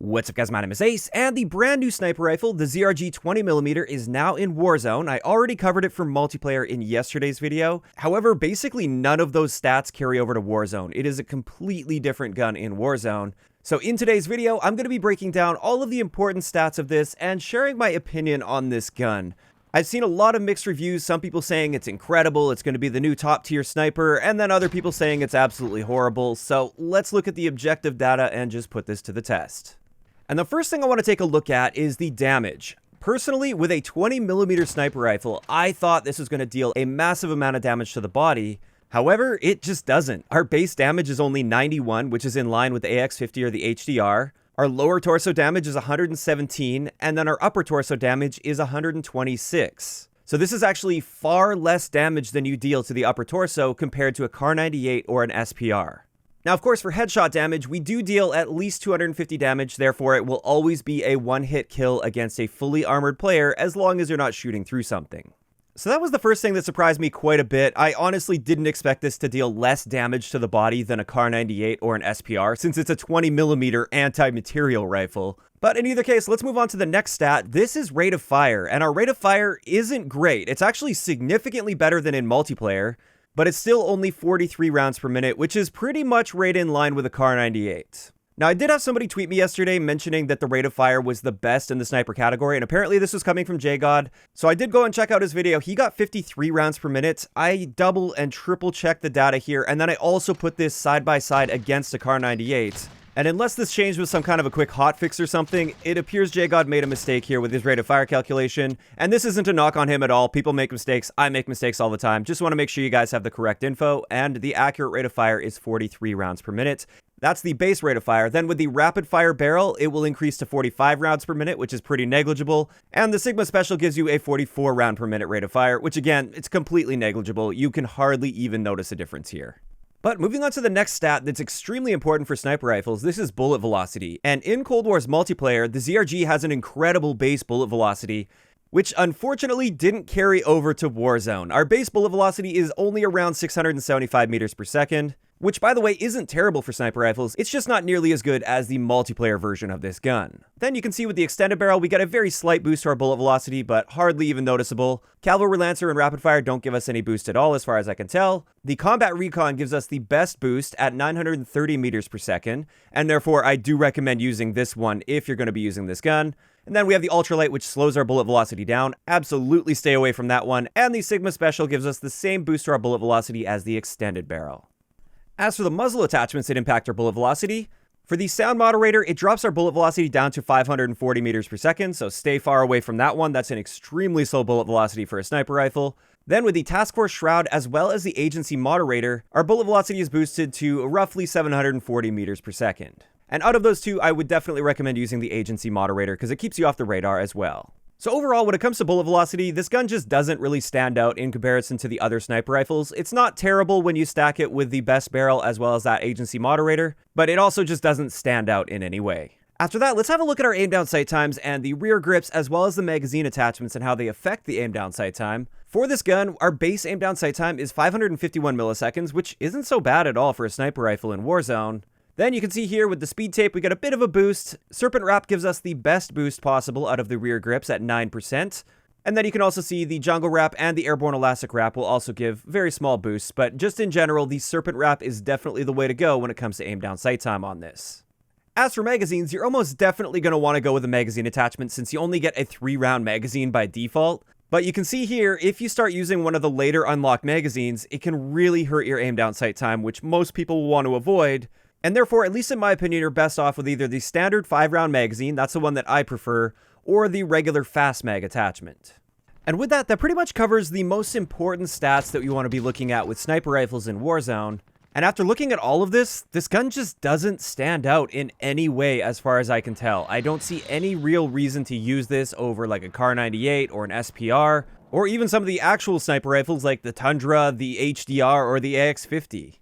What's up guys, my name is Ace, and the brand new sniper rifle, the ZRG 20mm, is now in Warzone. I already covered it for multiplayer in yesterday's video. However, basically none of those stats carry over to Warzone. It is a completely different gun in Warzone. So in today's video, I'm going to be breaking down all of the important stats of this and sharing my opinion on this gun. I've seen a lot of mixed reviews, some people saying it's incredible, it's going to be the new top tier sniper, and then other people saying it's absolutely horrible. So let's look at the objective data and just put this to the test. And the first thing I want to take a look at is the damage. Personally, with a 20mm sniper rifle, I thought this was going to deal a massive amount of damage to the body. However, it just doesn't. Our base damage is only 91, which is in line with the AX50 or the HDR. Our lower torso damage is 117, and then our upper torso damage is 126. So this is actually far less damage than you deal to the upper torso compared to a Kar 98 or an SPR. Now, of course, for headshot damage, we do deal at least 250 damage, therefore it will always be a one-hit kill against a fully armored player as long as you're not shooting through something. So that was the first thing that surprised me quite a bit. I honestly didn't expect this to deal less damage to the body than a Kar 98 or an SPR, since it's a 20mm anti-material rifle. But in either case, let's move on to the next stat. This is rate of fire, and our rate of fire isn't great. It's actually significantly better than in multiplayer, but it's still only 43 rounds per minute, which is pretty much right in line with a Kar 98. Now, I did have somebody tweet me yesterday mentioning that the rate of fire was the best in the sniper category, and apparently this was coming from JGod. So I did go and check out his video. He got 53 rounds per minute. I double and triple checked the data here, and then I also put this side by side against a Kar 98. And unless this changed with some kind of a quick hotfix or something, it appears JGod made a mistake here with his rate of fire calculation. And this isn't a knock on him at all. People make mistakes. I make mistakes all the time. Just want to make sure you guys have the correct info. And the accurate rate of fire is 43 rounds per minute. That's the base rate of fire. Then with the rapid fire barrel, it will increase to 45 rounds per minute, which is pretty negligible. And the Sigma Special gives you a 44 round per minute rate of fire, which again, it's completely negligible. You can hardly even notice a difference here. But moving on to the next stat that's extremely important for sniper rifles, this is bullet velocity. And in Cold War's multiplayer, the ZRG has an incredible base bullet velocity, which unfortunately didn't carry over to Warzone. Our base bullet velocity is only around 675 meters per second, which by the way isn't terrible for sniper rifles, it's just not nearly as good as the multiplayer version of this gun. Then you can see with the extended barrel, we get a very slight boost to our bullet velocity, but hardly even noticeable. Cavalry Lancer and rapid fire don't give us any boost at all as far as I can tell. The combat recon gives us the best boost at 930 meters per second, and therefore I do recommend using this one if you're going to be using this gun. And then we have the ultralight, which slows our bullet velocity down. Absolutely stay away from that one. And the Sigma Special gives us the same boost to our bullet velocity as the extended barrel. As for the muzzle attachments that impact our bullet velocity, for the sound moderator, it drops our bullet velocity down to 540 meters per second, so stay far away from that one. That's an extremely slow bullet velocity for a sniper rifle. Then with the Task Force Shroud as well as the Agency Moderator, our bullet velocity is boosted to roughly 740 meters per second. And out of those two, I would definitely recommend using the Agency Moderator because it keeps you off the radar as well. So overall, when it comes to bullet velocity, this gun just doesn't really stand out in comparison to the other sniper rifles. It's not terrible when you stack it with the best barrel as well as that Agency Moderator, but it also just doesn't stand out in any way. After that, let's have a look at our aim down sight times and the rear grips as well as the magazine attachments and how they affect the aim down sight time. For this gun, our base aim down sight time is 551 milliseconds, which isn't so bad at all for a sniper rifle in Warzone. Then you can see here with the speed tape, we get a bit of a boost. Serpent Wrap gives us the best boost possible out of the rear grips at 9%. And then you can also see the Jungle Wrap and the Airborne Elastic Wrap will also give very small boosts. But just in general, the Serpent Wrap is definitely the way to go when it comes to aim down sight time on this. As for magazines, you're almost definitely going to want to go with a magazine attachment since you only get a 3-round magazine by default. But you can see here, if you start using one of the later unlocked magazines, it can really hurt your aim down sight time, which most people will want to avoid. And therefore, at least in my opinion, you're best off with either the standard 5-round magazine, that's the one that I prefer, or the regular fast mag attachment. And with that pretty much covers the most important stats that we want to be looking at with sniper rifles in Warzone. And after looking at all of this gun just doesn't stand out in any way as far as I can tell. I don't see any real reason to use this over like a Kar 98 or an SPR, or even some of the actual sniper rifles like the Tundra, the HDR, or the AX50.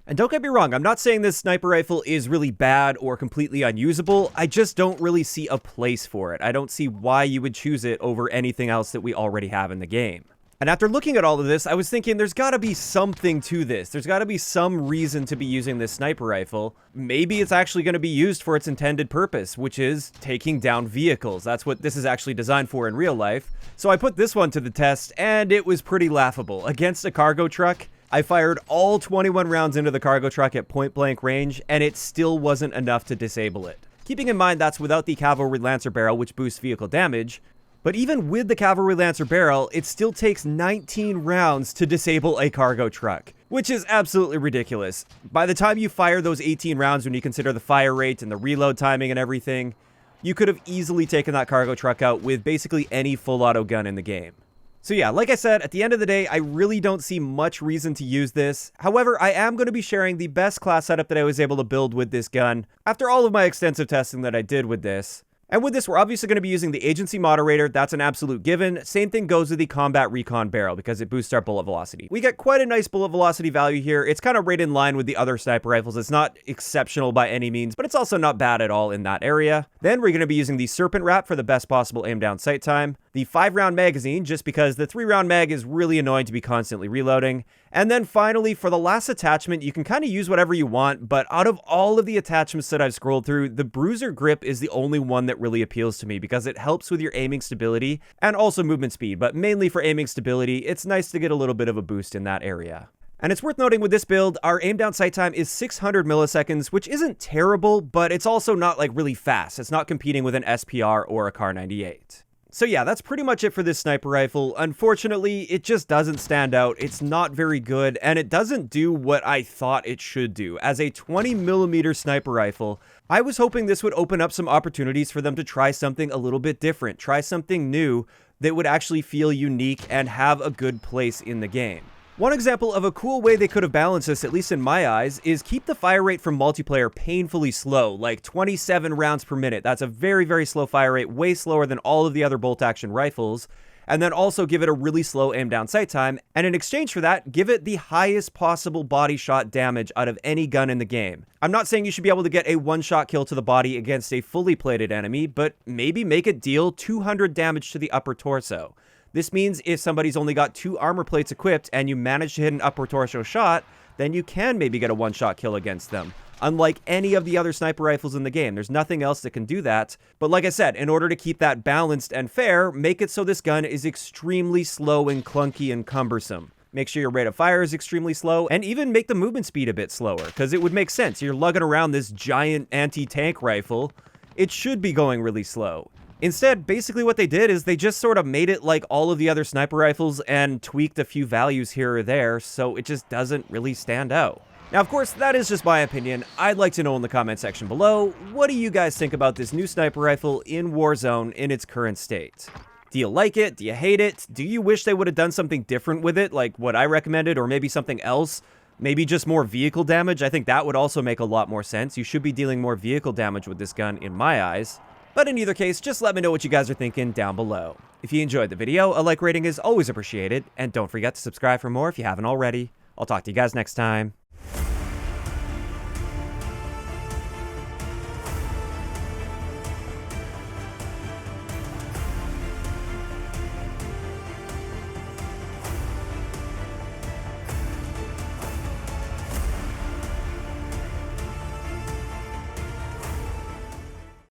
And don't get me wrong, I'm not saying this sniper rifle is really bad or completely unusable. I just don't really see a place for it. I don't see why you would choose it over anything else that we already have in the game. And after looking at all of this, I was thinking there's gotta be something to this. There's gotta be some reason to be using this sniper rifle. Maybe it's actually gonna be used for its intended purpose, which is taking down vehicles. That's what this is actually designed for in real life. So I put this one to the test, and it was pretty laughable. Against a cargo truck, I fired all 21 rounds into the cargo truck at point blank range, and it still wasn't enough to disable it. Keeping in mind that's without the Cavalry Lancer barrel, which boosts vehicle damage. But even with the Cavalry Lancer barrel, it still takes 19 rounds to disable a cargo truck, which is absolutely ridiculous. By the time you fire those 18 rounds, when you consider the fire rate and the reload timing and everything, you could have easily taken that cargo truck out with basically any full auto gun in the game. So yeah, like I said, at the end of the day, I really don't see much reason to use this. However, I am going to be sharing the best class setup that I was able to build with this gun after all of my extensive testing that I did with this. And with this, we're obviously going to be using the agency moderator. That's an absolute given. Same thing goes with the combat recon barrel because it boosts our bullet velocity. We get quite a nice bullet velocity value here. It's kind of right in line with the other sniper rifles. It's not exceptional by any means, but it's also not bad at all in that area. Then we're going to be using the serpent wrap for the best possible aim down sight time. The 5-round magazine, just because the 3-round mag is really annoying to be constantly reloading. And then finally, for the last attachment, you can kind of use whatever you want, but out of all of the attachments that I've scrolled through, the Bruiser Grip is the only one that really appeals to me because it helps with your aiming stability and also movement speed, but mainly for aiming stability, it's nice to get a little bit of a boost in that area. And it's worth noting with this build, our aim down sight time is 600 milliseconds, which isn't terrible, but it's also not like really fast. It's not competing with an SPR or a Kar 98. So yeah, that's pretty much it for this sniper rifle. Unfortunately, it just doesn't stand out. It's not very good, and it doesn't do what I thought it should do. As a 20mm sniper rifle, I was hoping this would open up some opportunities for them to try something a little bit different, try something new that would actually feel unique and have a good place in the game. One example of a cool way they could have balanced this, at least in my eyes, is keep the fire rate from multiplayer painfully slow, like 27 rounds per minute. That's a very, very slow fire rate, way slower than all of the other bolt-action rifles. And then also give it a really slow aim down sight time, and in exchange for that, give it the highest possible body shot damage out of any gun in the game. I'm not saying you should be able to get a one-shot kill to the body against a fully plated enemy, but maybe make it deal 200 damage to the upper torso. This means if somebody's only got 2 armor plates equipped and you manage to hit an upper torso shot, then you can maybe get a one-shot kill against them. Unlike any of the other sniper rifles in the game, there's nothing else that can do that. But like I said, in order to keep that balanced and fair, make it so this gun is extremely slow and clunky and cumbersome. Make sure your rate of fire is extremely slow, and even make the movement speed a bit slower, because it would make sense. You're lugging around this giant anti-tank rifle. It should be going really slow. Instead, basically what they did is they just sort of made it like all of the other sniper rifles and tweaked a few values here or there, so it just doesn't really stand out. Now, of course, that is just my opinion. I'd like to know in the comment section below, what do you guys think about this new sniper rifle in Warzone in its current state? Do you like it? Do you hate it? Do you wish they would have done something different with it, like what I recommended, or maybe something else? Maybe just more vehicle damage? I think that would also make a lot more sense. You should be dealing more vehicle damage with this gun, in my eyes. But in either case, just let me know what you guys are thinking down below. If you enjoyed the video, a like rating is always appreciated, and don't forget to subscribe for more if you haven't already. I'll talk to you guys next time.